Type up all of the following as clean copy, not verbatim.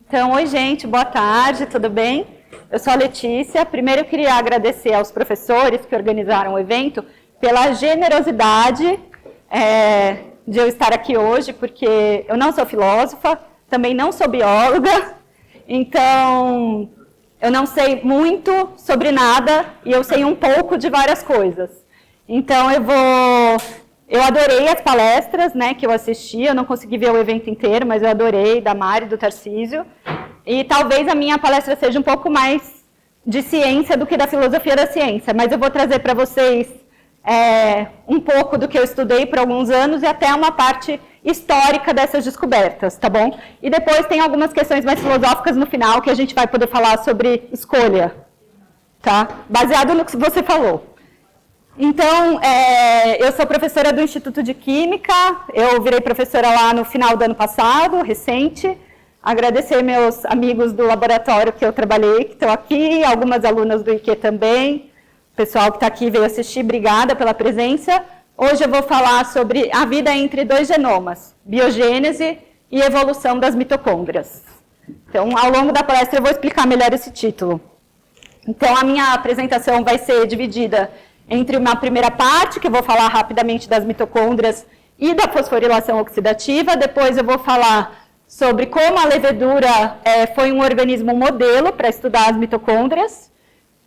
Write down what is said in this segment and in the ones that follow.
Então, oi gente, boa tarde, tudo bem? Eu sou a Letícia. Primeiro eu queria agradecer aos professores que organizaram o evento pela generosidade de eu estar aqui hoje, porque eu não sou filósofa, também não sou bióloga, então eu não sei muito sobre nada e eu sei um pouco de várias coisas. Então eu adorei as palestras, né, que eu assisti, eu não consegui ver o evento inteiro, mas eu adorei, da Mari, do Tarcísio. E talvez a minha palestra seja um pouco mais de ciência do que da filosofia da ciência, mas eu vou trazer para vocês um pouco do que eu estudei por alguns anos e até uma parte histórica dessas descobertas, tá bom? E depois tem algumas questões mais filosóficas no final que a gente vai poder falar sobre escolha, tá? Baseado no que você falou. Então, eu sou professora do Instituto de Química, eu virei professora lá no final do ano passado, recente. Agradecer meus amigos do laboratório que eu trabalhei, que estão aqui, algumas alunas do IQ também. O pessoal que está aqui veio assistir, obrigada pela presença. Hoje eu vou falar sobre a vida entre dois genomas, biogênese e evolução das mitocôndrias. Então, ao longo da palestra eu vou explicar melhor esse título. Então, a minha apresentação vai ser dividida entre uma primeira parte, que eu vou falar rapidamente das mitocôndrias e da fosforilação oxidativa. Depois eu vou falar sobre como a levedura foi um organismo modelo para estudar as mitocôndrias.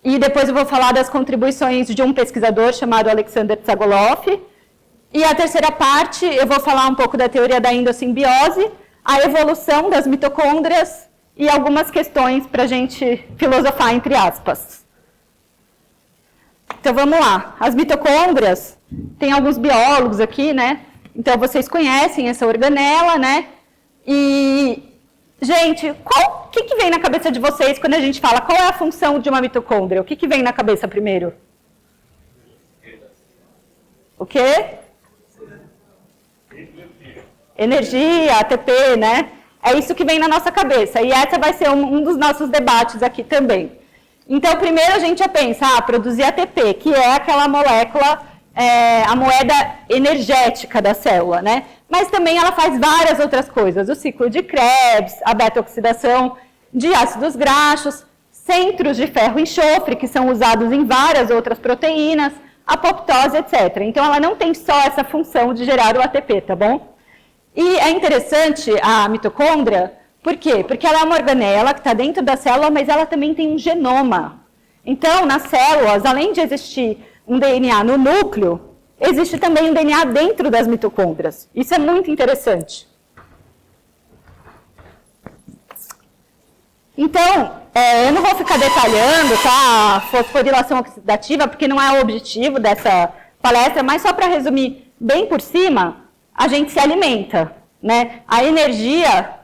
E depois eu vou falar das contribuições de um pesquisador chamado Alexander Tsagaloff. E a terceira parte eu vou falar um pouco da teoria da endossimbiose, a evolução das mitocôndrias e algumas questões para a gente filosofar, entre aspas. Então, vamos lá. As mitocôndrias, tem alguns biólogos aqui, né? Então, vocês conhecem essa organela, né? E, gente, o que vem na cabeça de vocês quando a gente fala qual é a função de uma mitocôndria? O que vem na cabeça primeiro? O quê? Energia, ATP, né? É isso que vem na nossa cabeça. E essa vai ser um dos nossos debates aqui também. Então, primeiro a gente já pensa, produzir ATP, que é aquela molécula, a moeda energética da célula, né? Mas também ela faz várias outras coisas, o ciclo de Krebs, a beta-oxidação de ácidos graxos, centros de ferro e enxofre, que são usados em várias outras proteínas, apoptose, etc. Então, ela não tem só essa função de gerar o ATP, tá bom? E é interessante a mitocôndria. Por quê? Porque ela é uma organela que está dentro da célula, mas ela também tem um genoma. Então, nas células, além de existir um DNA no núcleo, existe também um DNA dentro das mitocôndrias. Isso é muito interessante. Então, eu não vou ficar detalhando, tá, a fosforilação oxidativa, porque não é o objetivo dessa palestra, mas só para resumir bem por cima, a gente se alimenta, né? A energia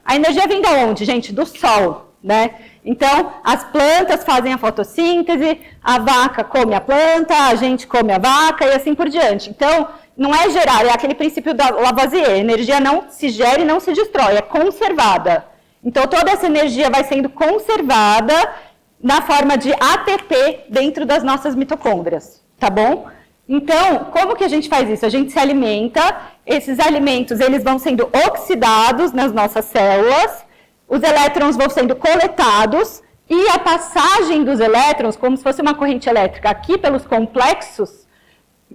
vem de onde, gente? Do sol, né? Então, as plantas fazem a fotossíntese, a vaca come a planta, a gente come a vaca e assim por diante. Então, não é gerar, é aquele princípio da Lavoisier, a energia não se gera e não se destrói, é conservada. Então, toda essa energia vai sendo conservada na forma de ATP dentro das nossas mitocôndrias, tá bom? Então, como que a gente faz isso? A gente se alimenta, esses alimentos eles vão sendo oxidados nas nossas células, os elétrons vão sendo coletados e a passagem dos elétrons, como se fosse uma corrente elétrica aqui pelos complexos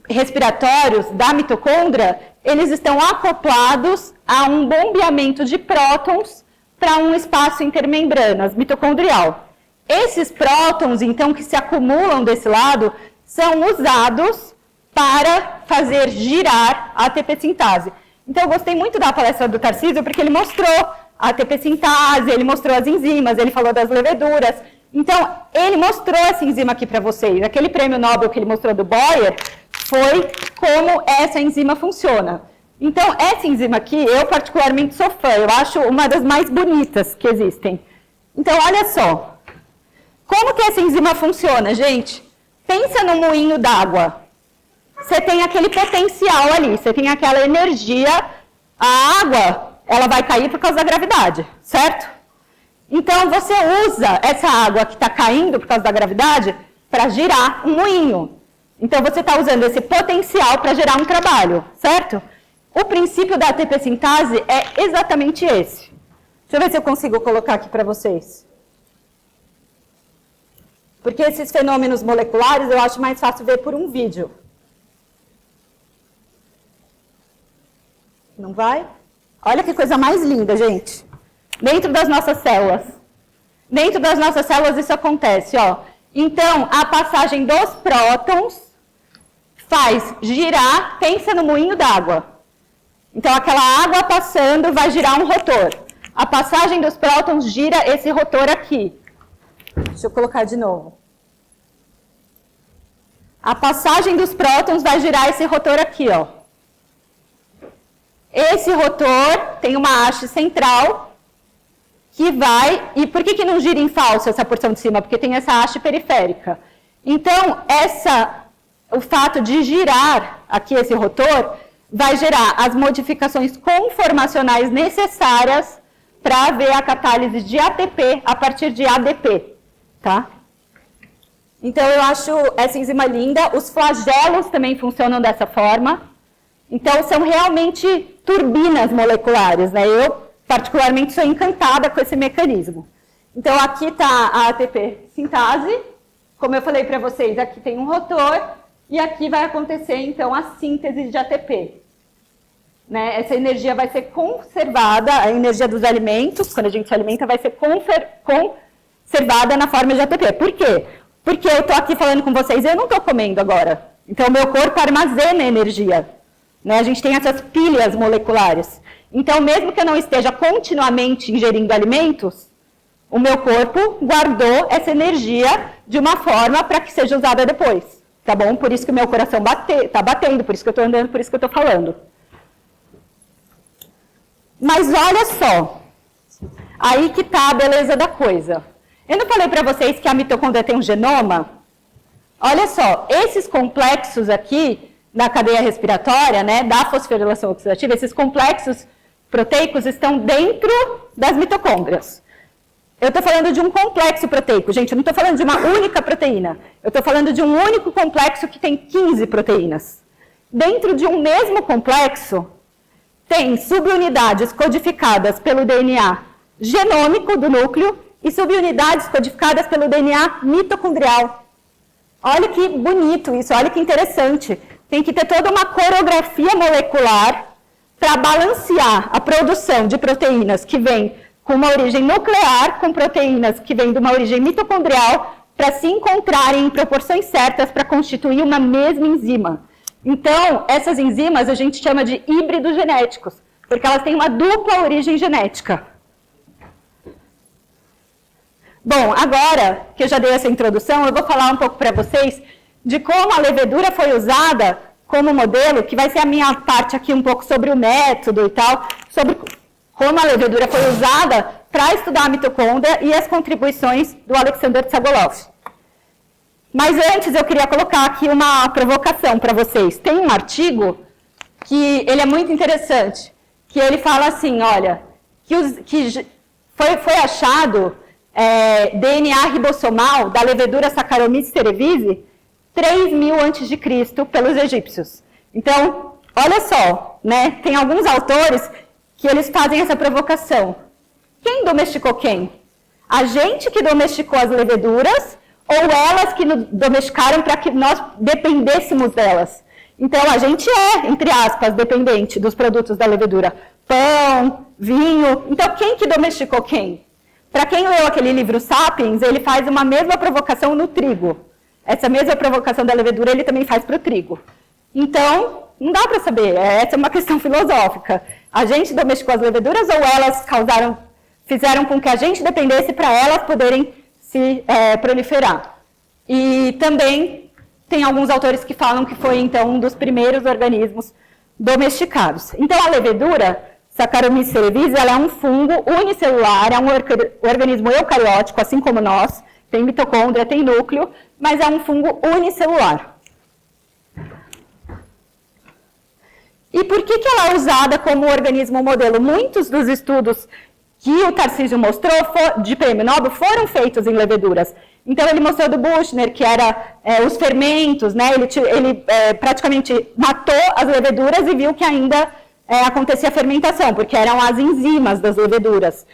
respiratórios da mitocôndria, eles estão acoplados a um bombeamento de prótons para um espaço intermembranas mitocondrial. Esses prótons, então, que se acumulam desse lado, são usados para fazer girar a ATP sintase. Então, eu gostei muito da palestra do Tarcísio, porque ele mostrou a ATP sintase, ele mostrou as enzimas, ele falou das leveduras. Então, ele mostrou essa enzima aqui para vocês. Aquele prêmio Nobel que ele mostrou do Boyer foi como essa enzima funciona. Então, essa enzima aqui, eu particularmente sou fã, eu acho uma das mais bonitas que existem. Então, olha só. Como que essa enzima funciona, gente? Pensa no moinho d'água. Você tem aquele potencial ali, você tem aquela energia, a água, ela vai cair por causa da gravidade, certo? Então, você usa essa água que está caindo por causa da gravidade para girar um moinho. Então, você está usando esse potencial para gerar um trabalho, certo? O princípio da ATP sintase é exatamente esse. Deixa eu ver se eu consigo colocar aqui para vocês. Porque esses fenômenos moleculares eu acho mais fácil ver por um vídeo. Não vai? Olha que coisa mais linda, gente. Dentro das nossas células. Dentro das nossas células isso acontece, ó. Então, a passagem dos prótons faz girar, pensa no moinho d'água. Então, aquela água passando vai girar um rotor. A passagem dos prótons gira esse rotor aqui. Deixa eu colocar de novo. A passagem dos prótons vai girar esse rotor aqui, ó. Esse rotor tem uma haste central que vai... E por que não gira em falso essa porção de cima? Porque tem essa haste periférica. Então, o fato de girar aqui esse rotor vai gerar as modificações conformacionais necessárias para haver a catálise de ATP a partir de ADP, tá? Então, eu acho essa enzima linda. Os flagelos também funcionam dessa forma. Então, são realmente turbinas moleculares, né? Eu, particularmente, sou encantada com esse mecanismo. Então, aqui está a ATP sintase. Como eu falei para vocês, aqui tem um rotor e aqui vai acontecer, então, a síntese de ATP. Né? Essa energia vai ser conservada, a energia dos alimentos, quando a gente se alimenta, vai ser conservada na forma de ATP. Por quê? Porque eu estou aqui falando com vocês e eu não estou comendo agora. Então, o meu corpo armazena energia. Né? A gente tem essas pilhas moleculares. Então, mesmo que eu não esteja continuamente ingerindo alimentos, o meu corpo guardou essa energia de uma forma para que seja usada depois. Tá bom? Por isso que o meu coração está batendo, por isso que eu estou andando, por isso que eu estou falando. Mas olha só, aí que está a beleza da coisa. Eu não falei para vocês que a mitocôndria tem um genoma? Olha só, esses complexos aqui da cadeia respiratória, né, da fosforilação oxidativa, esses complexos proteicos estão dentro das mitocôndrias. Eu estou falando de um complexo proteico, gente, eu não estou falando de uma única proteína. Eu estou falando de um único complexo que tem 15 proteínas. Dentro de um mesmo complexo, tem subunidades codificadas pelo DNA genômico do núcleo e subunidades codificadas pelo DNA mitocondrial. Olha que bonito isso, olha que interessante. Tem que ter toda uma coreografia molecular para balancear a produção de proteínas que vêm com uma origem nuclear, com proteínas que vêm de uma origem mitocondrial, para se encontrarem em proporções certas para constituir uma mesma enzima. Então, essas enzimas a gente chama de híbridos genéticos, porque elas têm uma dupla origem genética. Bom, agora que eu já dei essa introdução, eu vou falar um pouco para vocês de como a levedura foi usada como modelo, que vai ser a minha parte aqui um pouco sobre o método e tal, sobre como a levedura foi usada para estudar a mitocôndria e as contribuições do Alexander Tsagolov. Mas antes eu queria colocar aqui uma provocação para vocês. Tem um artigo que ele é muito interessante, que ele fala assim, olha, que foi achado DNA ribossomal da levedura Saccharomyces cerevisiae 3.000 a.C. pelos egípcios. Então, olha só, né? Tem alguns autores que eles fazem essa provocação. Quem domesticou quem? A gente que domesticou as leveduras ou elas que nos domesticaram para que nós dependêssemos delas? Então, a gente é, entre aspas, dependente dos produtos da levedura. Pão, vinho. Então, quem que domesticou quem? Para quem leu aquele livro Sapiens, ele faz uma mesma provocação no trigo. Essa mesma provocação da levedura ele também faz para o trigo. Então, não dá para saber. Essa é uma questão filosófica. A gente domesticou as leveduras ou elas fizeram com que a gente dependesse para elas poderem se proliferar? E também tem alguns autores que falam que foi, então, um dos primeiros organismos domesticados. Então, a levedura, Saccharomyces cerevisiae, ela é um fungo unicelular, é um organismo eucariótico, assim como nós, tem mitocôndria, tem núcleo, mas é um fungo unicelular. E por que ela é usada como organismo modelo? Muitos dos estudos que o Tarcísio mostrou de prêmio Nobel foram feitos em leveduras. Então, ele mostrou do Buchner, que era os fermentos, né? Ele praticamente matou as leveduras e viu que ainda acontecia fermentação, porque eram as enzimas das leveduras.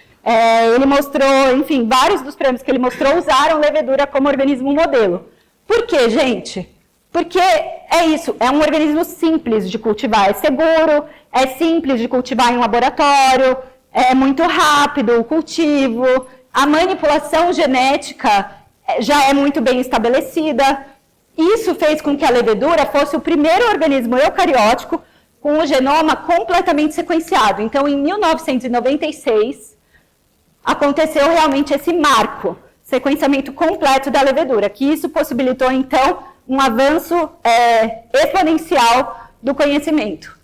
ele mostrou, enfim, vários dos prêmios que ele mostrou usaram levedura como organismo modelo. Por quê, gente? Porque é isso, é um organismo simples de cultivar, é seguro, é simples de cultivar em um laboratório, é muito rápido o cultivo, a manipulação genética já é muito bem estabelecida. Isso fez com que a levedura fosse o primeiro organismo eucariótico com o genoma completamente sequenciado. Então, em 1996, aconteceu realmente esse marco, sequenciamento completo da levedura, que isso possibilitou, então, um avanço exponencial do conhecimento.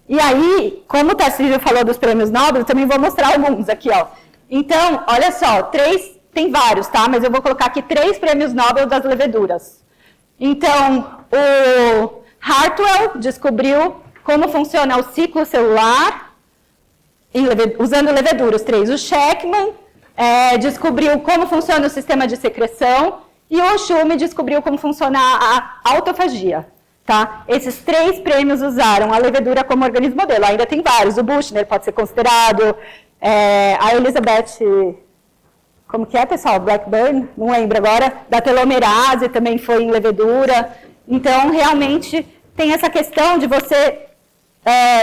E aí, como o Tarcísio falou dos prêmios Nobel, eu também vou mostrar alguns aqui, ó. Então, olha só, tem vários, tá? Mas eu vou colocar aqui 3 prêmios Nobel das leveduras. Então, o Hartwell descobriu como funciona o ciclo celular usando levedura, os 3. O Sheckman descobriu como funciona o sistema de secreção e o Schulme descobriu como funciona a autofagia. Tá? Esses 3 prêmios usaram a levedura como organismo modelo. Ainda tem vários. O Buchner pode ser considerado, a Elizabeth, como que é, pessoal? Blackburn, não lembro agora, da telomerase também foi em levedura. Então, realmente, tem essa questão de você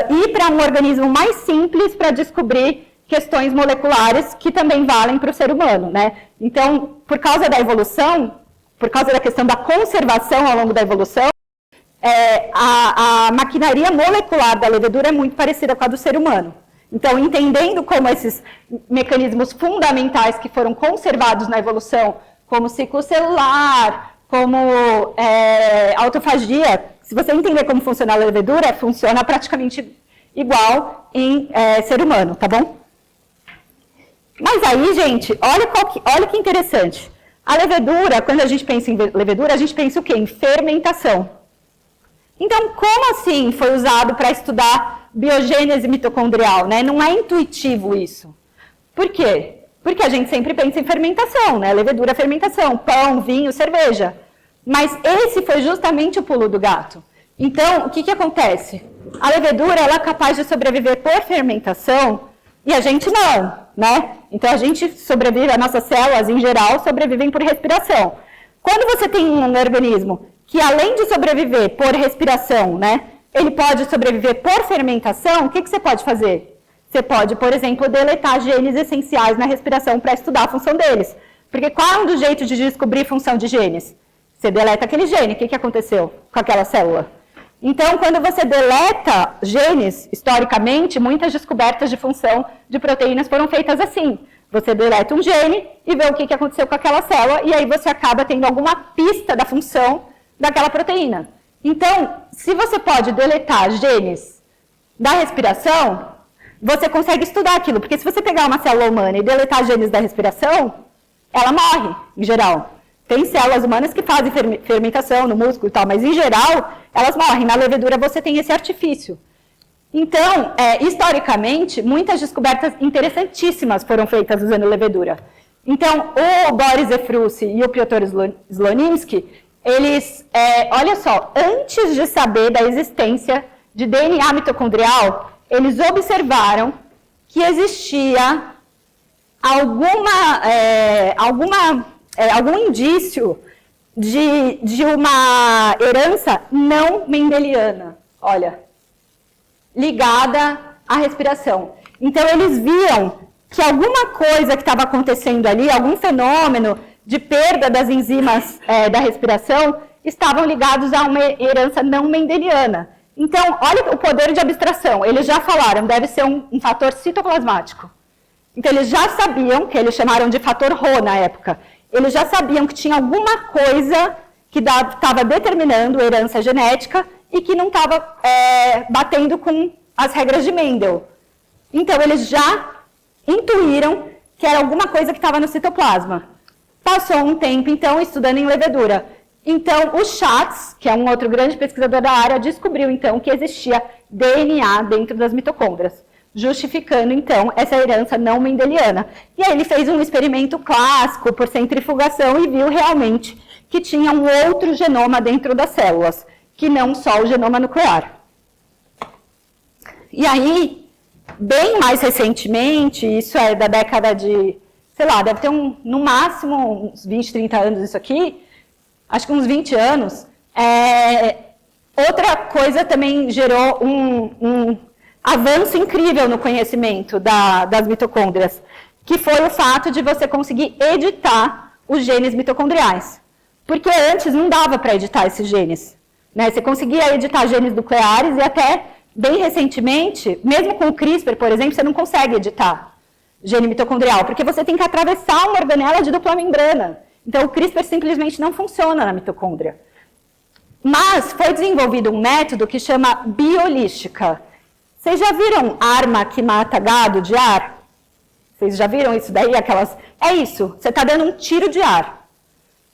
ir para um organismo mais simples para descobrir questões moleculares que também valem para o ser humano, né? Então, por causa da evolução, por causa da questão da conservação ao longo da evolução, a maquinaria molecular da levedura é muito parecida com a do ser humano. Então, entendendo como esses mecanismos fundamentais que foram conservados na evolução, como ciclo celular, como autofagia, se você entender como funciona a levedura, funciona praticamente igual em ser humano, tá bom? Mas aí, gente, olha que interessante. A levedura, quando a gente pensa em levedura, a gente pensa o quê? Em fermentação. Então, como assim foi usado para estudar biogênese mitocondrial, né? Não é intuitivo isso. Por quê? Porque a gente sempre pensa em fermentação, né? Levedura é fermentação, pão, vinho, cerveja. Mas esse foi justamente o pulo do gato. Então, o que acontece? A levedura ela é capaz de sobreviver por fermentação e a gente não, né? Então, a gente sobrevive, as nossas células, em geral, sobrevivem por respiração. Quando você tem um organismo que, além de sobreviver por respiração, né, ele pode sobreviver por fermentação, o que você pode fazer? Você pode, por exemplo, deletar genes essenciais na respiração para estudar a função deles. Porque qual é um dos jeitos de descobrir função de genes? Você deleta aquele gene, o que aconteceu com aquela célula? Então, quando você deleta genes, historicamente, muitas descobertas de função de proteínas foram feitas assim. Você deleta um gene e vê o que aconteceu com aquela célula, e aí você acaba tendo alguma pista da função daquela proteína. Então, se você pode deletar genes da respiração, você consegue estudar aquilo. Porque se você pegar uma célula humana e deletar genes da respiração, ela morre, em geral. Tem células humanas que fazem fermentação no músculo e tal, mas, em geral, elas morrem. Na levedura, você tem esse artifício. Então, historicamente, muitas descobertas interessantíssimas foram feitas usando levedura. Então, o Boris Efrussi e o Piotr Slonimsky, eles, olha só, antes de saber da existência de DNA mitocondrial, eles observaram que existia algum indício de uma herança não mendeliana, olha, ligada à respiração. Então, eles viam que alguma coisa que estava acontecendo ali, algum fenômeno de perda das enzimas da respiração, estavam ligados a uma herança não mendeliana. Então, olha o poder de abstração. Eles já falaram, deve ser um fator citoplasmático. Então, eles já sabiam, que eles chamaram de fator Rho na época, eles já sabiam que tinha alguma coisa que estava determinando a herança genética e que não estava batendo com as regras de Mendel. Então, eles já intuíram que era alguma coisa que estava no citoplasma. Passou um tempo, então, estudando em levedura. Então, o Schatz, que é um outro grande pesquisador da área, descobriu, então, que existia DNA dentro das mitocôndrias, justificando, então, essa herança não mendeliana. E aí ele fez um experimento clássico por centrifugação e viu realmente que tinha um outro genoma dentro das células, que não só o genoma nuclear. E aí, bem mais recentemente, isso é da década de, sei lá, deve ter no máximo uns 20, 30 anos isso aqui, acho que uns 20 anos, outra coisa também gerou um avanço incrível no conhecimento das mitocôndrias, que foi o fato de você conseguir editar os genes mitocondriais. Porque antes não dava para editar esses genes. Né? Você conseguia editar genes nucleares e até, bem recentemente, mesmo com o CRISPR, por exemplo, você não consegue editar gene mitocondrial, porque você tem que atravessar uma organela de dupla membrana. Então, o CRISPR simplesmente não funciona na mitocôndria. Mas foi desenvolvido um método que chama biolística. Vocês já viram arma que mata gado de ar? Vocês já viram isso daí? É isso, você está dando um tiro de ar.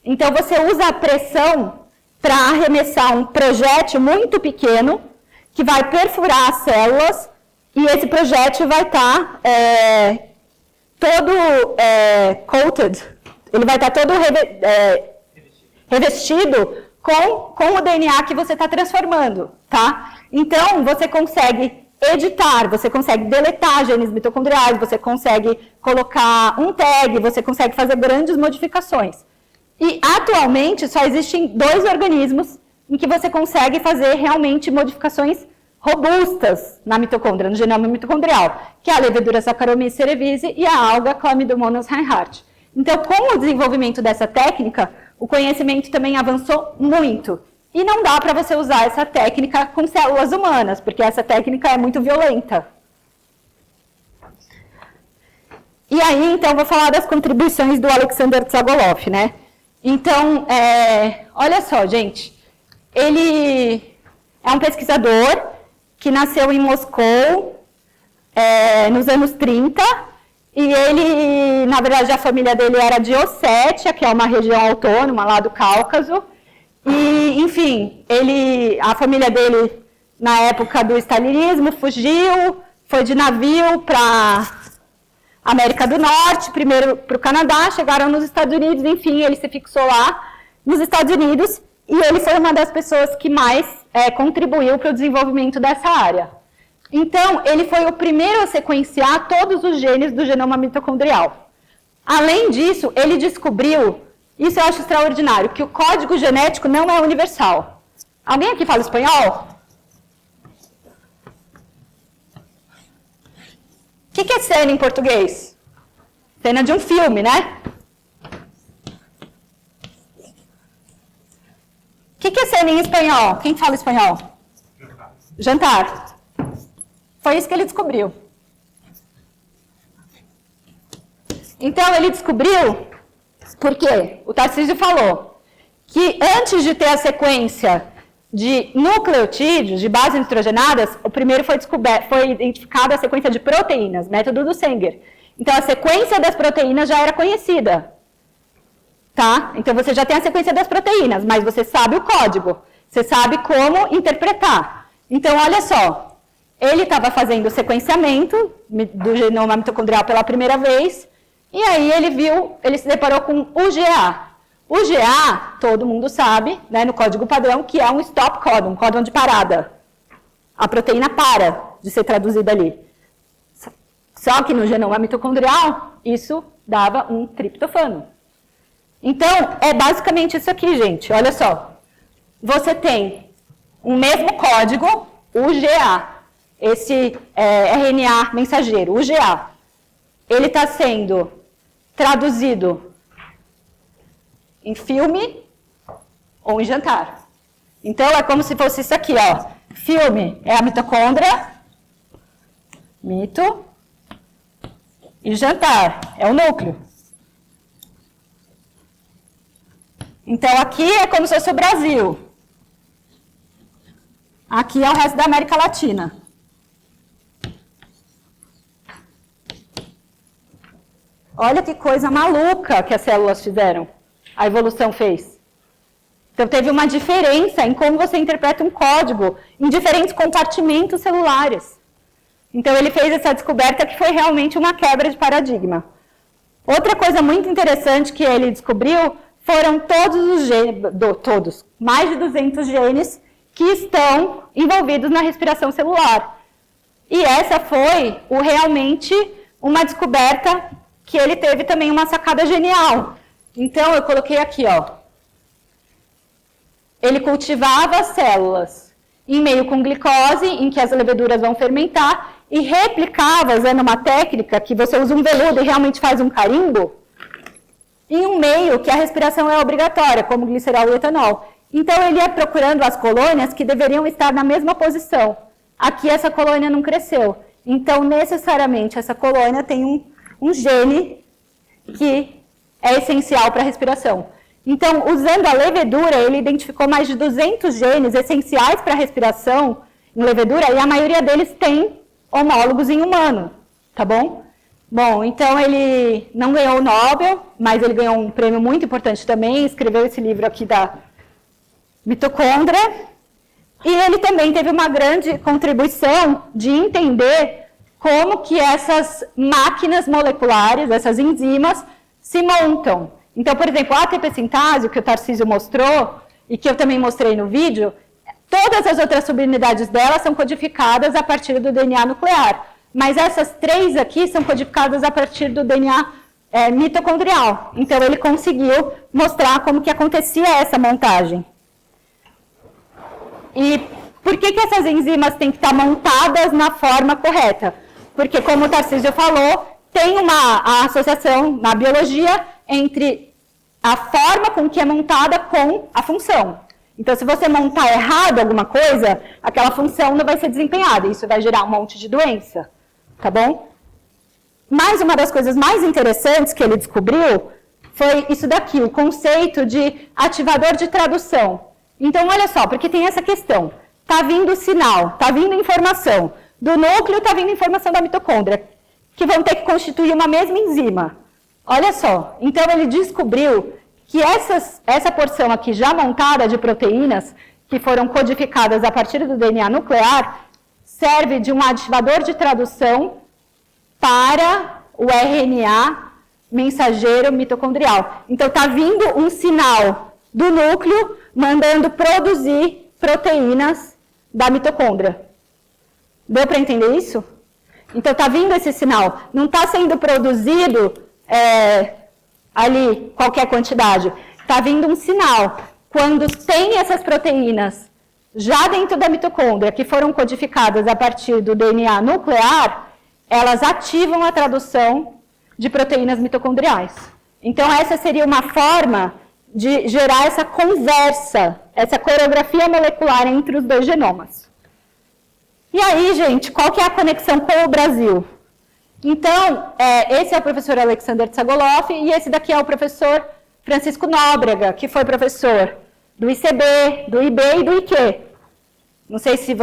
Então, você usa a pressão para arremessar um projétil muito pequeno que vai perfurar as células e esse projétil vai estar todo coated, ele vai estar todo revestido com o DNA que você está transformando, tá? Então, você consegue editar, você consegue deletar genes mitocondriais, você consegue colocar um tag, você consegue fazer grandes modificações. E, atualmente, só existem 2 organismos em que você consegue fazer realmente modificações robustas na mitocôndria, no genoma mitocondrial, que é a levedura Saccharomyces cerevisiae e a alga Chlamydomonas reinhardt. Então, com o desenvolvimento dessa técnica, o conhecimento também avançou muito. E não dá para você usar essa técnica com células humanas, porque essa técnica é muito violenta. E aí, então, vou falar das contribuições do Alexander Tsagolov, né? Então, olha só, gente, ele é um pesquisador que nasceu em Moscou nos anos 30, e ele, na verdade, a família dele era de Ossétia, que é uma região autônoma lá do Cáucaso, e, enfim, a família dele, na época do stalinismo, fugiu, foi de navio para América do Norte, primeiro para o Canadá, chegaram nos Estados Unidos, enfim, ele se fixou lá nos Estados Unidos e ele foi uma das pessoas que mais contribuiu para o desenvolvimento dessa área. Então, ele foi o primeiro a sequenciar todos os genes do genoma mitocondrial. Além disso, ele descobriu, isso eu acho extraordinário, que o código genético não é universal. Alguém aqui fala espanhol? O que é cena em português? Cena de um filme, né? O que é cena em espanhol? Quem fala espanhol? Jantar. Foi isso que ele descobriu. Então, ele descobriu, porque o Tarcísio falou, que antes de ter a sequência de nucleotídeos, de bases nitrogenadas, o primeiro foi identificada a sequência de proteínas, método do Sanger. Então, a sequência das proteínas já era conhecida. Tá? Então, você já tem a sequência das proteínas, mas você sabe o código. Você sabe como interpretar. Então, olha só. Ele estava fazendo o sequenciamento do genoma mitocondrial pela primeira vez, e aí ele se deparou com o GA. O GA, todo mundo sabe, né, no código padrão, que é um stop codon, um códon de parada. A proteína para de ser traduzida ali. Só que no genoma mitocondrial, isso dava um triptofano. Então, é basicamente isso aqui, gente. Olha só. Você tem o mesmo código, o GA. Esse RNA mensageiro, o GA. Ele está sendo traduzido em filme ou em jantar. Então, é como se fosse isso aqui, ó. Filme é a mitocôndria, mito, e jantar é o núcleo. Então, aqui é como se fosse o Brasil. Aqui é o resto da América Latina. Olha que coisa maluca que as células fizeram. A evolução fez. Então, teve uma diferença em como você interpreta um código em diferentes compartimentos celulares. Então, ele fez essa descoberta que foi realmente uma quebra de paradigma. Outra coisa muito interessante que ele descobriu foram todos os genes, mais de 200 genes que estão envolvidos na respiração celular. E essa foi realmente uma descoberta que ele teve também uma sacada genial. Então, eu coloquei aqui, ó. Ele cultivava células em meio com glicose, em que as leveduras vão fermentar, e replicava, usando uma técnica que você usa um veludo e realmente faz um carimbo, em um meio que a respiração é obrigatória, como glicerol e etanol. Então, ele ia procurando as colônias que deveriam estar na mesma posição. Aqui, essa colônia não cresceu. Então, necessariamente, essa colônia tem um gene que é essencial para a respiração. Então, usando a levedura, ele identificou mais de 200 genes essenciais para a respiração em levedura, e a maioria deles tem homólogos em humano, tá bom? Bom, então ele não ganhou o Nobel, mas ele ganhou um prêmio muito importante também, escreveu esse livro aqui da mitocôndria, e ele também teve uma grande contribuição de entender como que essas máquinas moleculares, essas enzimas, se montam. Então, por exemplo, a ATP sintase, que o Tarcísio mostrou, e que eu também mostrei no vídeo, todas as outras subunidades dela são codificadas a partir do DNA nuclear. Mas essas 3 aqui são codificadas a partir do DNA mitocondrial. Então, ele conseguiu mostrar como que acontecia essa montagem. E por que essas enzimas têm que estar montadas na forma correta? Porque, como o Tarcísio falou, tem uma associação na biologia entre a forma com que é montada com a função. Então, se você montar errado alguma coisa, aquela função não vai ser desempenhada. Isso vai gerar um monte de doença, tá bom? Mas uma das coisas mais interessantes que ele descobriu foi isso daqui, o conceito de ativador de tradução. Então, olha só, porque tem essa questão. Está vindo sinal, está vindo informação. Do núcleo está vindo informação da mitocôndria, que vão ter que constituir uma mesma enzima. Olha só, então ele descobriu que essa porção aqui já montada de proteínas, que foram codificadas a partir do DNA nuclear, serve de um ativador de tradução para o RNA mensageiro mitocondrial. Então, está vindo um sinal do núcleo mandando produzir proteínas da mitocôndria. Deu para entender isso? Então, está vindo esse sinal. Não está sendo produzido ali qualquer quantidade. Está vindo um sinal. Quando tem essas proteínas já dentro da mitocôndria, que foram codificadas a partir do DNA nuclear, elas ativam a tradução de proteínas mitocondriais. Então, essa seria uma forma de gerar essa conversa, essa coreografia molecular entre os 2 genomas. E aí, gente, qual que é a conexão com o Brasil? Então, esse é o professor Alexander Tsagaloff e esse daqui é o professor Francisco Nóbrega, que foi professor do ICB, do IB e do IQ. Não sei se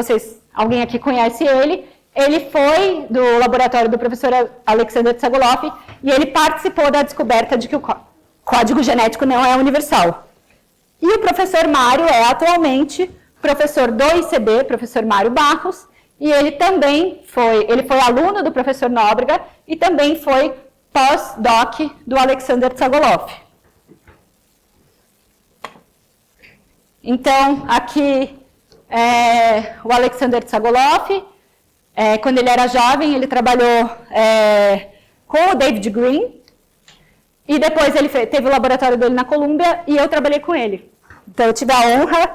alguém aqui conhece ele. Ele foi do laboratório do professor Alexander Tsagaloff e ele participou da descoberta de que o código genético não é universal. E o professor Mário é atualmente professor do ICB, professor Mário Barros, e ele também foi aluno do professor Nóbrega e também foi pós-doc do Alexander Tsagaloff. Então, aqui o Alexander Tsagaloff, quando ele era jovem, ele trabalhou com o David Green, e depois ele teve o laboratório dele na Colômbia e eu trabalhei com ele. Então, eu tive a honra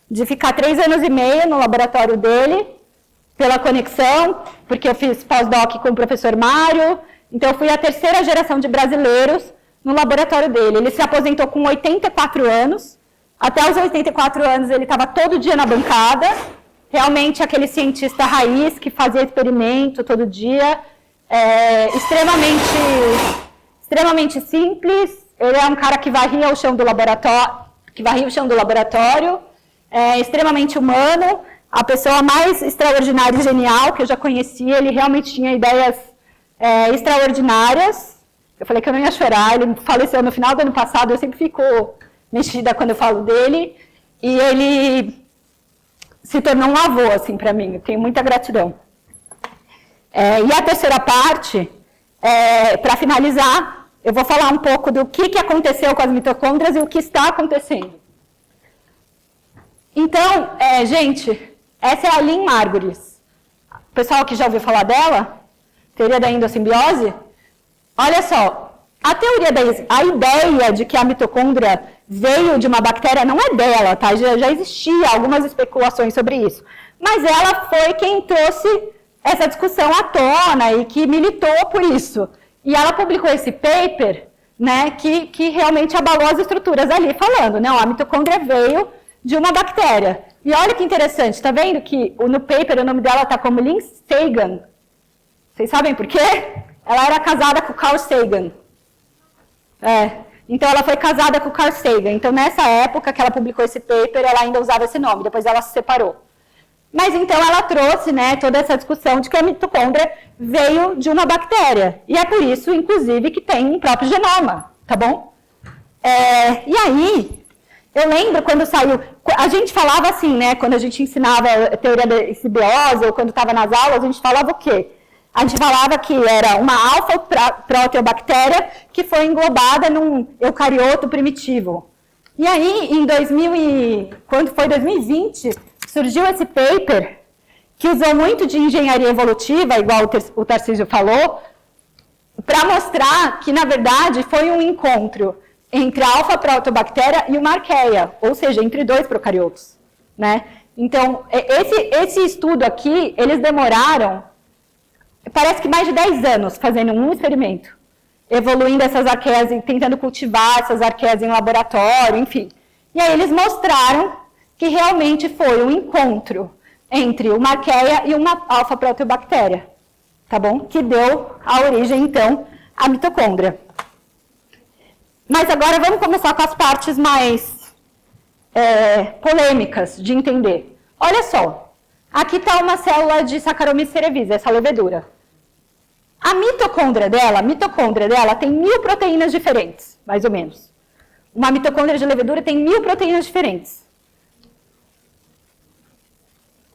de ficar 3 anos e meio no laboratório dele, pela conexão, porque eu fiz pós-doc com o professor Mário, então eu fui a 3ª geração de brasileiros no laboratório dele. Ele se aposentou com 84 anos, até os 84 anos ele estava todo dia na bancada, realmente aquele cientista raiz que fazia experimento todo dia, extremamente simples. Ele é um cara que varria o chão do laboratório, extremamente humano, a pessoa mais extraordinária e genial que eu já conhecia. Ele realmente tinha ideias extraordinárias. Eu falei que eu não ia chorar, ele faleceu no final do ano passado, eu sempre fico mexida quando eu falo dele, e ele se tornou um avô, assim, para mim, eu tenho muita gratidão. E a terceira parte, para finalizar, eu vou falar um pouco do que aconteceu com as mitocôndrias e o que está acontecendo. Então, gente, essa é a Lynn Margulis. O pessoal que já ouviu falar dela? Teoria da endossimbiose? Olha só, a ideia de que a mitocôndria veio de uma bactéria não é dela, tá? Já existia algumas especulações sobre isso. Mas ela foi quem trouxe essa discussão à tona e que militou por isso. E ela publicou esse paper, né, que realmente abalou as estruturas ali, falando, não, a mitocôndria veio de uma bactéria. E olha que interessante, tá vendo que no paper o nome dela tá como Lynn Sagan. Vocês sabem por quê? Ela era casada com o Carl Sagan. Então ela foi casada com o Carl Sagan. Então nessa época que ela publicou esse paper, ela ainda usava esse nome, depois ela se separou. Mas então ela trouxe, né, toda essa discussão de que a mitocôndria veio de uma bactéria. E é por isso, inclusive, que tem um próprio genoma, tá bom? E aí, eu lembro quando saiu... A gente falava assim, né, quando a gente ensinava a teoria da simbiose, ou quando estava nas aulas, a gente falava o quê? A gente falava que era uma alfa-proteobactéria que foi englobada num eucarioto primitivo. E aí, quando foi 2020... surgiu esse paper, que usou muito de engenharia evolutiva, igual o Tarcísio falou, para mostrar que, na verdade, foi um encontro entre a alfa-proteobactéria e uma arqueia, ou seja, entre dois procariotos, né? Então, esse estudo aqui, eles demoraram, parece que mais de 10 anos, fazendo um experimento, evoluindo essas arqueias e tentando cultivar essas arqueias em laboratório, enfim. E aí eles mostraram que realmente foi um encontro entre uma arqueia e uma alfa-proteobactéria, tá bom? Que deu a origem, então, à mitocôndria. Mas agora vamos começar com as partes mais polêmicas de entender. Olha só, aqui está uma célula de Saccharomyces cerevisiae, essa levedura. A mitocôndria dela tem 1000 proteínas diferentes, mais ou menos. Uma mitocôndria de levedura tem 1000 proteínas diferentes.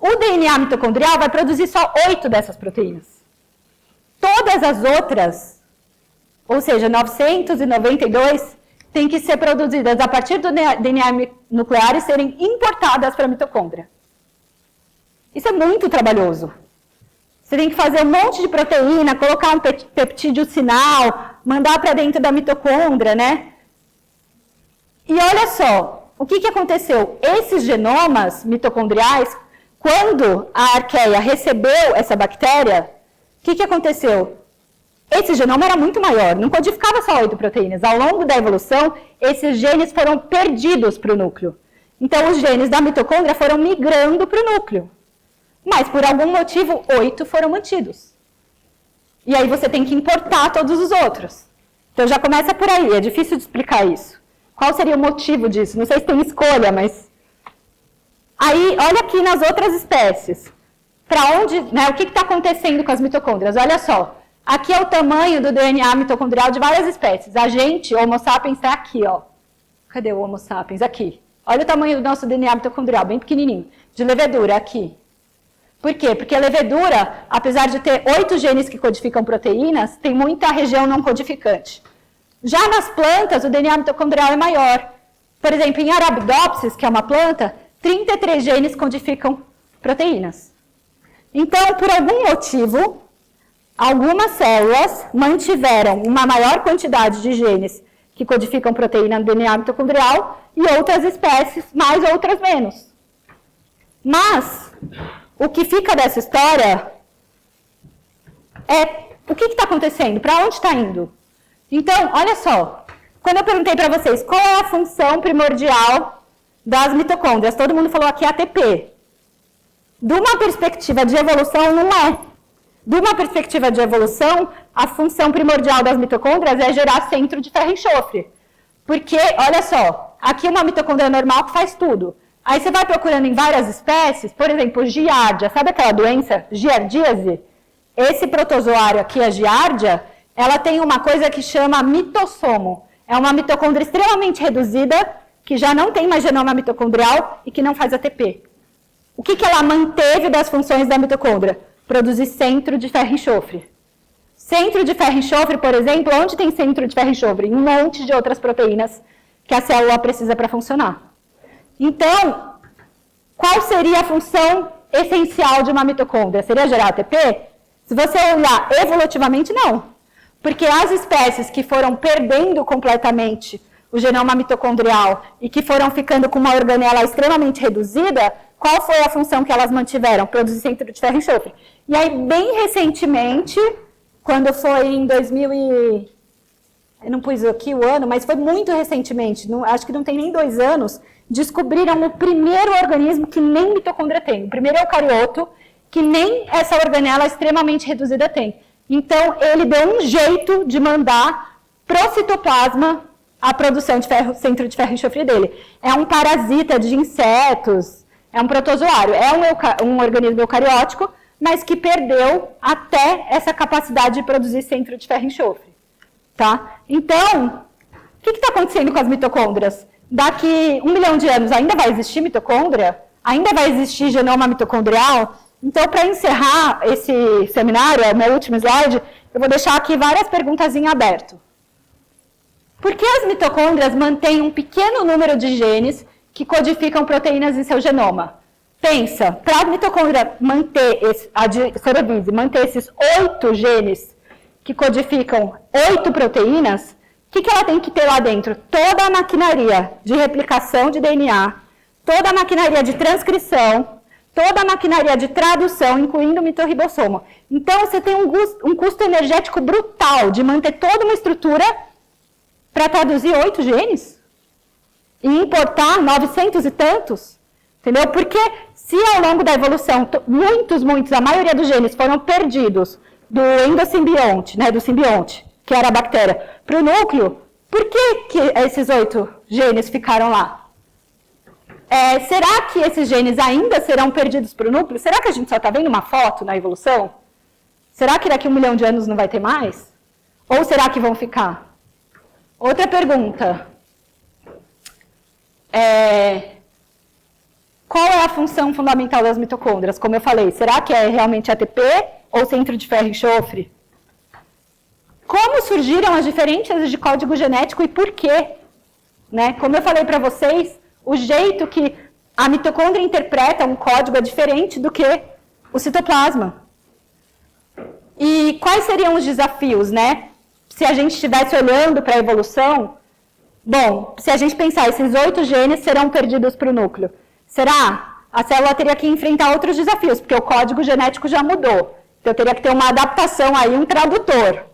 O DNA mitocondrial vai produzir só 8 dessas proteínas. Todas as outras, ou seja, 992, têm que ser produzidas a partir do DNA nuclear e serem importadas para a mitocôndria. Isso é muito trabalhoso. Você tem que fazer um monte de proteína, colocar um peptídeo sinal, mandar para dentro da mitocôndria, né? E olha só, o que aconteceu? Esses genomas mitocondriais, quando a arqueia recebeu essa bactéria, o que aconteceu? Esse genoma era muito maior, não codificava só 8 proteínas. Ao longo da evolução, esses genes foram perdidos para o núcleo. Então, os genes da mitocôndria foram migrando para o núcleo. Mas, por algum motivo, 8 foram mantidos. E aí você tem que importar todos os outros. Então, já começa por aí, é difícil de explicar isso. Qual seria o motivo disso? Não sei se tem escolha, mas... Aí, olha aqui nas outras espécies. Para onde, né, o que está acontecendo com as mitocôndrias? Olha só. Aqui é o tamanho do DNA mitocondrial de várias espécies. A gente, Homo sapiens, está aqui, ó. Cadê o Homo sapiens? Aqui. Olha o tamanho do nosso DNA mitocondrial, bem pequenininho. De levedura, aqui. Por quê? Porque a levedura, apesar de ter 8 genes que codificam proteínas, tem muita região não codificante. Já nas plantas, o DNA mitocondrial é maior. Por exemplo, em Arabidopsis, que é uma planta, 33 genes codificam proteínas. Então, por algum motivo, algumas células mantiveram uma maior quantidade de genes que codificam proteína no DNA mitocondrial e outras espécies mais, outras menos. Mas, o que fica dessa história é o que está acontecendo, para onde está indo. Então, olha só, quando eu perguntei para vocês qual é a função primordial das mitocôndrias, todo mundo falou aqui ATP. De uma perspectiva de evolução, não é. De uma perspectiva de evolução, a função primordial das mitocôndrias é gerar centro de ferro e enxofre. Porque, olha só, aqui uma mitocôndria normal que faz tudo. Aí você vai procurando em várias espécies, por exemplo, giardia, sabe aquela doença, giardíase? Esse protozoário aqui, a giardia, ela tem uma coisa que chama mitossomo. É uma mitocôndria extremamente reduzida, que já não tem mais genoma mitocondrial e que não faz ATP. O que ela manteve das funções da mitocôndria? Produzir centro de ferro e enxofre. Centro de ferro e enxofre, por exemplo, onde tem centro de ferro e enxofre? Em um monte de outras proteínas que a célula precisa para funcionar. Então, qual seria a função essencial de uma mitocôndria seria gerar ATP? Se você olhar evolutivamente, não. Porque as espécies que foram perdendo completamente o genoma mitocondrial e que foram ficando com uma organela extremamente reduzida, qual foi a função que elas mantiveram? Produzir centro de ferro e enxofre. E aí, bem recentemente, quando foi em 2000 e... Eu não pus aqui o ano, mas foi muito recentemente, acho que não tem nem 2 anos, descobriram o primeiro organismo que nem mitocôndria tem. O primeiro eucarioto que nem essa organela extremamente reduzida tem. Então, ele deu um jeito de mandar pro citoplasma a produção de ferro, centro de ferro e enxofre dele. É um parasita de insetos, é um protozoário, é um organismo eucariótico, mas que perdeu até essa capacidade de produzir centro de ferro e enxofre. Tá? Então, o que está acontecendo com as mitocôndrias? Daqui 1 milhão de anos ainda vai existir mitocôndria? Ainda vai existir genoma mitocondrial? Então, para encerrar esse seminário, é o meu último slide, eu vou deixar aqui várias perguntas em aberto. Por que as mitocôndrias mantêm um pequeno número de genes que codificam proteínas em seu genoma? Pensa, para a mitocôndria manter, a Cerevize, manter esses 8 genes que codificam 8 proteínas, o que ela tem que ter lá dentro? Toda a maquinaria de replicação de DNA, toda a maquinaria de transcrição, toda a maquinaria de tradução, incluindo o mitorribossomo. Então, você tem um custo energético brutal de manter toda uma estrutura para traduzir 8 genes e importar 900 e tantos, entendeu? Porque se ao longo da evolução, a maioria dos genes foram perdidos do endosimbionte, né, do simbionte, que era a bactéria, para o núcleo, por que esses 8 genes ficaram lá? Será que esses genes ainda serão perdidos para o núcleo? Será que a gente só está vendo uma foto na evolução? Será que daqui a 1 milhão de anos não vai ter mais? Ou será que vão ficar? Outra pergunta. Qual é a função fundamental das mitocôndrias? Como eu falei, será que é realmente ATP ou centro de ferro e enxofre? Como surgiram as diferenças de código genético e por quê? Né? Como eu falei para vocês, o jeito que a mitocôndria interpreta um código é diferente do que o citoplasma. E quais seriam os desafios, né? Se a gente estivesse olhando para a evolução, bom, se a gente pensar, esses 8 genes serão perdidos para o núcleo. Será? A célula teria que enfrentar outros desafios, porque o código genético já mudou. Então, eu teria que ter uma adaptação aí, um tradutor.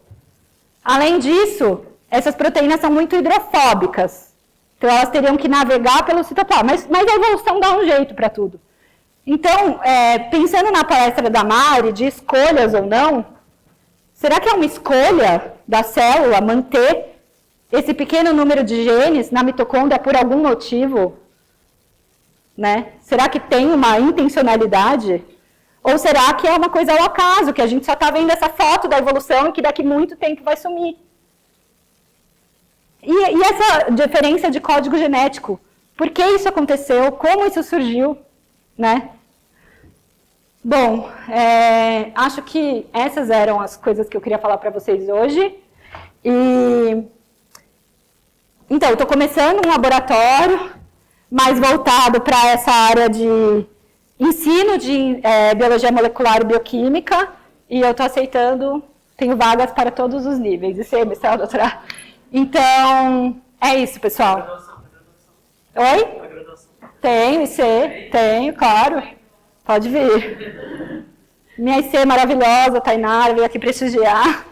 Além disso, essas proteínas são muito hidrofóbicas. Então, elas teriam que navegar pelo citoplasma. Mas a evolução dá um jeito para tudo. Então, pensando na palestra da Mari, de escolhas ou não, será que é uma escolha da célula manter esse pequeno número de genes na mitocôndria por algum motivo? Né? Será que tem uma intencionalidade? Ou será que é uma coisa ao acaso, que a gente só está vendo essa foto da evolução e que daqui muito tempo vai sumir? E essa diferença de código genético? Por que isso aconteceu? Como isso surgiu? Né? Bom, acho que essas eram as coisas que eu queria falar para vocês hoje. Então, eu estou começando um laboratório mais voltado para essa área de ensino de biologia molecular e bioquímica, e eu estou aceitando, tenho vagas para todos os níveis, IC, mestrado, doutorado. Então, é isso, pessoal. Oi? Tenho, IC, tenho, claro. Pode vir. Minha IC maravilhosa, Tainara, veio aqui prestigiar.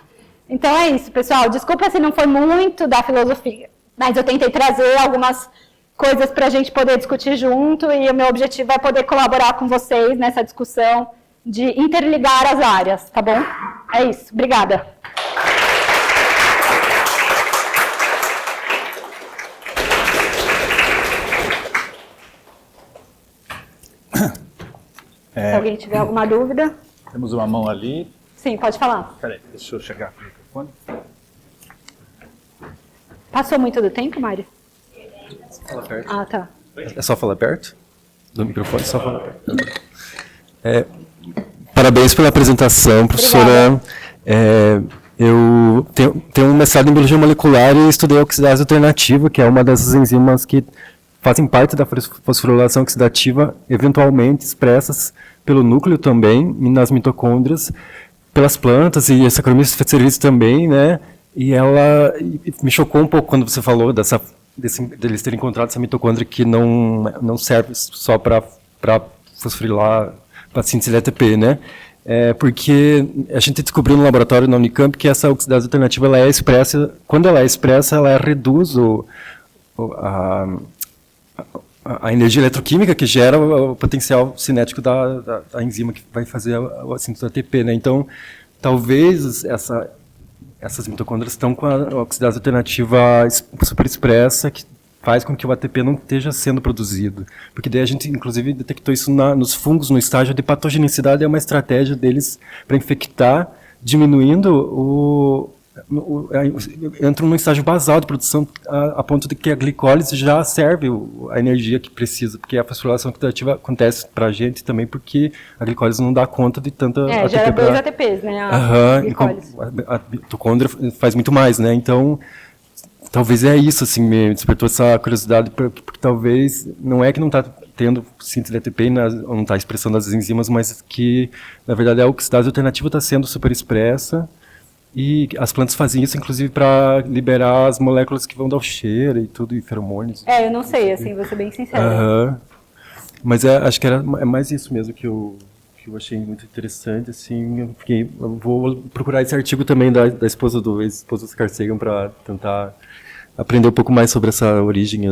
Então é isso, pessoal. Desculpa se não foi muito da filosofia, mas eu tentei trazer algumas coisas para a gente poder discutir junto, e o meu objetivo é poder colaborar com vocês nessa discussão de interligar as áreas, tá bom? É isso. Obrigada. Se alguém tiver alguma dúvida. Temos uma mão ali. Sim, pode falar. Peraí, deixa eu chegar com o microfone. Passou muito do tempo, Mário? Fala perto. Ah, tá. É só falar perto? Do microfone, só falar perto. Parabéns pela apresentação, professora. Eu tenho um mestrado em biologia molecular e estudei a oxidase alternativa, que é uma dessas enzimas que fazem parte da fosforilação oxidativa, eventualmente expressas pelo núcleo também, e nas mitocôndrias, pelas plantas, e a Saccharomyces cerevisiae também, né? E me chocou um pouco quando você falou deles terem encontrado essa mitocôndria que não serve só para fosforilar, para síntese de ATP, né? Porque a gente descobriu no laboratório na Unicamp que essa oxidase alternativa ela é expressa, quando ela é expressa, ela reduz a energia eletroquímica que gera o potencial cinético da enzima que vai fazer a síntese do ATP, né? Então, talvez essas mitocôndrias estão com a oxidase alternativa super expressa, que faz com que o ATP não esteja sendo produzido. Porque daí a gente, inclusive, detectou isso nos fungos, no estágio de patogenicidade, é uma estratégia deles para infectar, diminuindo entram num estágio basal de produção a ponto de que a glicólise já serve a energia que precisa, porque a fosforilação oxidativa acontece para a gente também porque a glicólise não dá conta de tanta ATP. Gera 2 ATPs, né? A mitocôndria faz muito mais, né? Então, talvez é isso, assim, me despertou essa curiosidade, porque talvez não é que não está tendo síntese de ATP, ou não está expressando as enzimas, mas que, na verdade, a oxidase alternativa está sendo super expressa. E as plantas fazem isso, inclusive, para liberar as moléculas que vão dar o cheiro e tudo, e feromônios. Eu não sei, assim, vou ser bem sincera. Mas acho que é mais isso mesmo que eu achei muito interessante, assim. Eu vou procurar esse artigo também da esposa do ex-esposo do Carl Sagan para tentar aprender um pouco mais sobre essa origem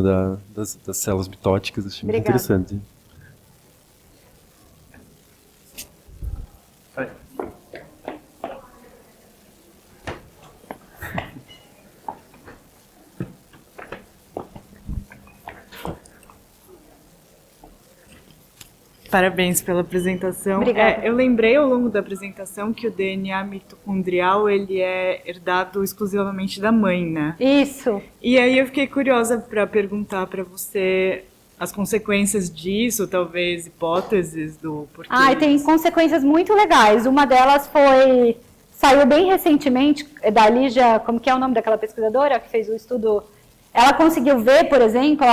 das células mitóticas. Achei muito interessante. Parabéns pela apresentação. Obrigada. Eu lembrei ao longo da apresentação que o DNA mitocondrial ele é herdado exclusivamente da mãe, né? Isso. E aí eu fiquei curiosa para perguntar para você as consequências disso, talvez hipóteses do porquê. Tem consequências muito legais. Uma delas saiu bem recentemente, da Lígia, como que é o nome daquela pesquisadora que fez o estudo? Ela conseguiu ver, por exemplo,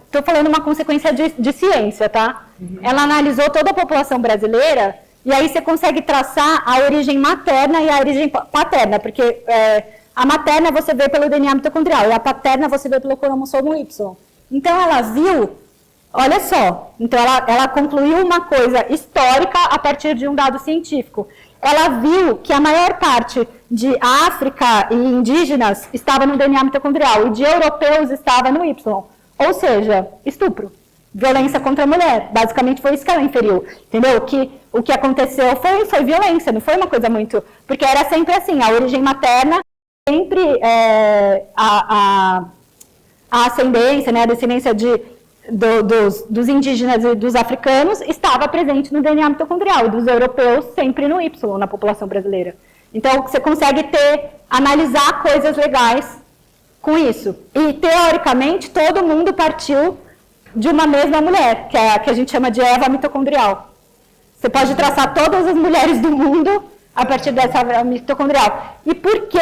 estou falando uma consequência de ciência, tá? Uhum. Ela analisou toda a população brasileira e aí você consegue traçar a origem materna e a origem paterna, porque a materna você vê pelo DNA mitocondrial e a paterna você vê pelo cromossomo Y. Então ela viu, olha só, então ela concluiu uma coisa histórica a partir de um dado científico. Ela viu que a maior parte de África e indígenas estava no DNA mitocondrial e de europeus estava no Y. Ou seja, estupro, violência contra a mulher. Basicamente foi isso que ela inferiu, entendeu? O que aconteceu foi violência, não foi uma coisa muito... Porque era sempre assim, a origem materna, sempre a ascendência, né, a descendência dos indígenas e dos africanos estava presente no DNA mitocondrial, dos europeus sempre no Y, na população brasileira. Então, você consegue analisar coisas legais com isso. E, teoricamente, todo mundo partiu de uma mesma mulher, que é a que a gente chama de Eva mitocondrial. Você pode traçar todas as mulheres do mundo a partir dessa mitocondrial. E por que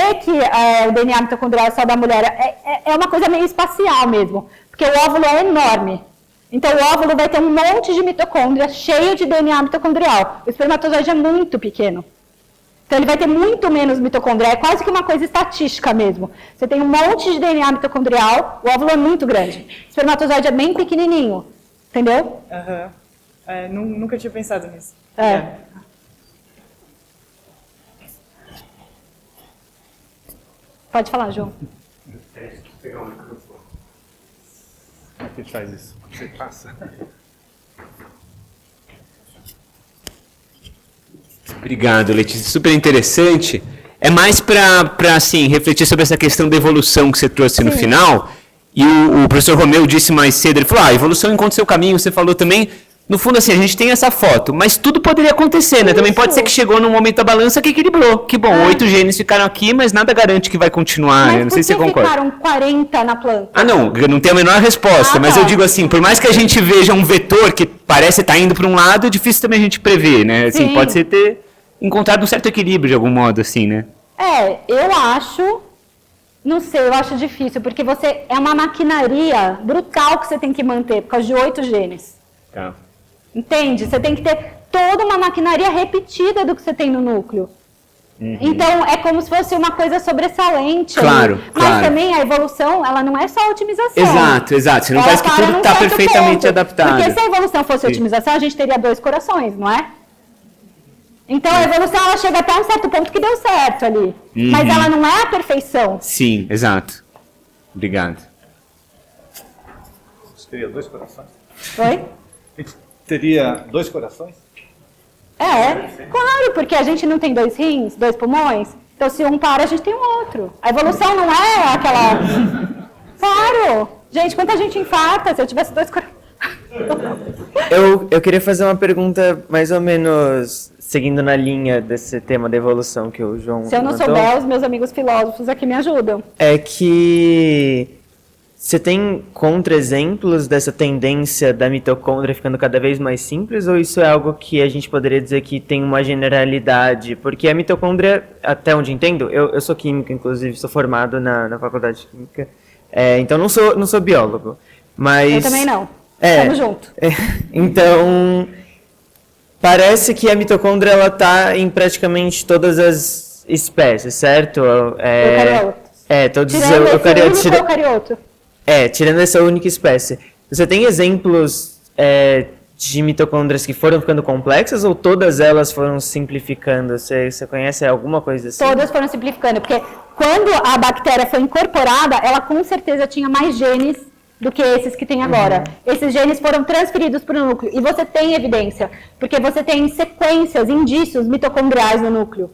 o DNA mitocondrial é só da mulher? É uma coisa meio espacial mesmo, porque o óvulo é enorme. Então, o óvulo vai ter um monte de mitocôndria cheio de DNA mitocondrial. O espermatozoide é muito pequeno. Então, ele vai ter muito menos mitocôndria. É quase que uma coisa estatística mesmo. Você tem um monte de DNA mitocondrial, o óvulo é muito grande. O espermatozoide é bem pequenininho. Entendeu? Nunca tinha pensado nisso. Pode falar, João. Como é que a gente faz isso? Você passa. Obrigado, Letícia. Super interessante. É mais para assim, refletir sobre essa questão da evolução que você trouxe no final. E o professor Romeu disse mais cedo, ele falou, a evolução encontra seu caminho, você falou também. No fundo, assim, a gente tem essa foto, mas tudo poderia acontecer, né? Isso. Também pode ser que chegou num momento da balança que equilibrou. Que bom, 8 genes ficaram aqui, mas nada garante que vai continuar. Mas eu não sei se você concorda. ficaram 40 na planta? Não tenho a menor resposta, mas eu digo assim, por mais que a gente veja um vetor que parece estar indo para um lado, é difícil também a gente prever, né? Assim, Sim. pode ser ter encontrado um certo equilíbrio de algum modo, assim, né? Eu acho, não sei, eu acho difícil, porque é uma maquinaria brutal que você tem que manter, por causa de 8 genes. Tá. Entende? Você tem que ter toda uma maquinaria repetida do que você tem no núcleo. Então, é como se fosse uma coisa sobressalente. Claro, ali. Mas claro. também a evolução, ela não é só otimização. Exato. Você não Ela faz que para tudo num está certo perfeitamente ponto. adaptado. Porque se a evolução fosse otimização, a gente teria 2 corações, não é? Então, a evolução, ela chega até um certo ponto que deu certo ali. Mas ela não é a perfeição. Sim, exato. Obrigado. Você teria 2 corações? Oi? A gente teria 2 corações? Claro, porque a gente não tem 2 rins, 2 pulmões. Então, se um para, a gente tem um outro. A evolução não é aquela... Claro! Gente, quanta gente infarta se eu tivesse 2 corações? Eu queria fazer uma pergunta mais ou menos seguindo na linha desse tema da evolução que o João Se eu não levantou. souber, os meus amigos filósofos aqui me ajudam. É que você tem contra-exemplos dessa tendência da mitocôndria ficando cada vez mais simples, ou isso é algo que a gente poderia dizer que tem uma generalidade? Porque a mitocôndria, até onde entendo, eu sou químico, inclusive, sou formado na faculdade de química, então não sou biólogo, mas... Eu também não. É, Tamo junto. então, parece que a mitocôndria ela está em praticamente todas as espécies, certo? Eucariotos. Todos os Tirando esse eucariotos. único eucarioto. Tirando essa única espécie. Você tem exemplos de mitocôndrias que foram ficando complexas ou todas elas foram simplificando? Você conhece alguma coisa assim? Todas foram simplificando, porque quando a bactéria foi incorporada, ela com certeza tinha mais genes do que esses que tem agora. Esses genes foram transferidos para o núcleo. E você tem evidência, porque você tem sequências, indícios mitocondriais no núcleo.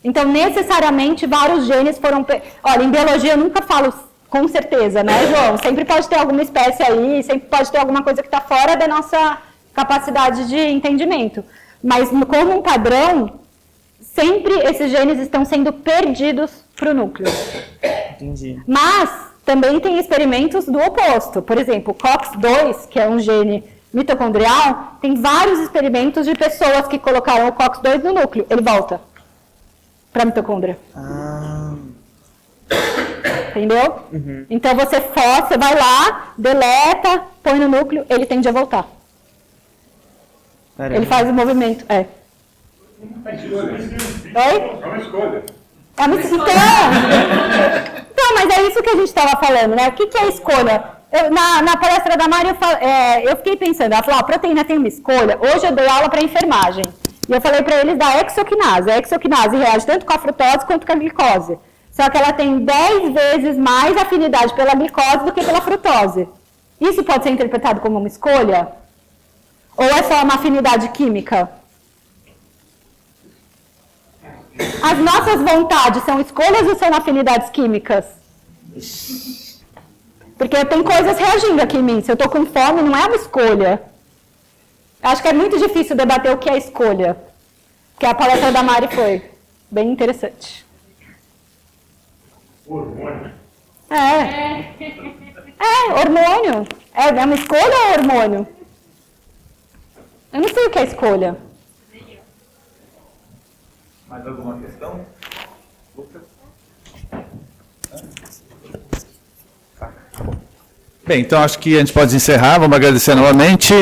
Então, necessariamente, vários genes foram... Olha, em biologia eu nunca falo com certeza, né, João? Sempre pode ter alguma espécie aí, sempre pode ter alguma coisa que está fora da nossa capacidade de entendimento. Mas, como um padrão, sempre esses genes estão sendo perdidos para o núcleo. Entendi. Mas também tem experimentos do oposto. Por exemplo, o COX-2, que é um gene mitocondrial, tem vários experimentos de pessoas que colocaram o COX-2 no núcleo. Ele volta para a mitocôndria. Entendeu? Então você vai lá, deleta, põe no núcleo, ele tende a voltar. Caramba. Ele faz o movimento. Oi? É uma escolha. Então, mas é isso que a gente estava falando, né? O que é escolha? Na palestra da Mari, eu fiquei pensando, ela falou, a proteína tem uma escolha. Hoje eu dei aula para enfermagem. E eu falei para eles da exoquinase. A exoquinase reage tanto com a frutose quanto com a glicose. Só que ela tem 10 vezes mais afinidade pela glicose do que pela frutose. Isso pode ser interpretado como uma escolha? Ou é só uma afinidade química? As nossas vontades são escolhas ou são afinidades químicas? Porque tem coisas reagindo aqui em mim. Se eu estou com fome, não é uma escolha. Acho que é muito difícil debater o que é escolha. Porque a palestra da Mari foi bem interessante. Hormônio. Hormônio. É uma escolha ou hormônio? Eu não sei o que é escolha. Mais alguma questão? Lucas? Bem, então acho que a gente pode encerrar. Vamos agradecer novamente.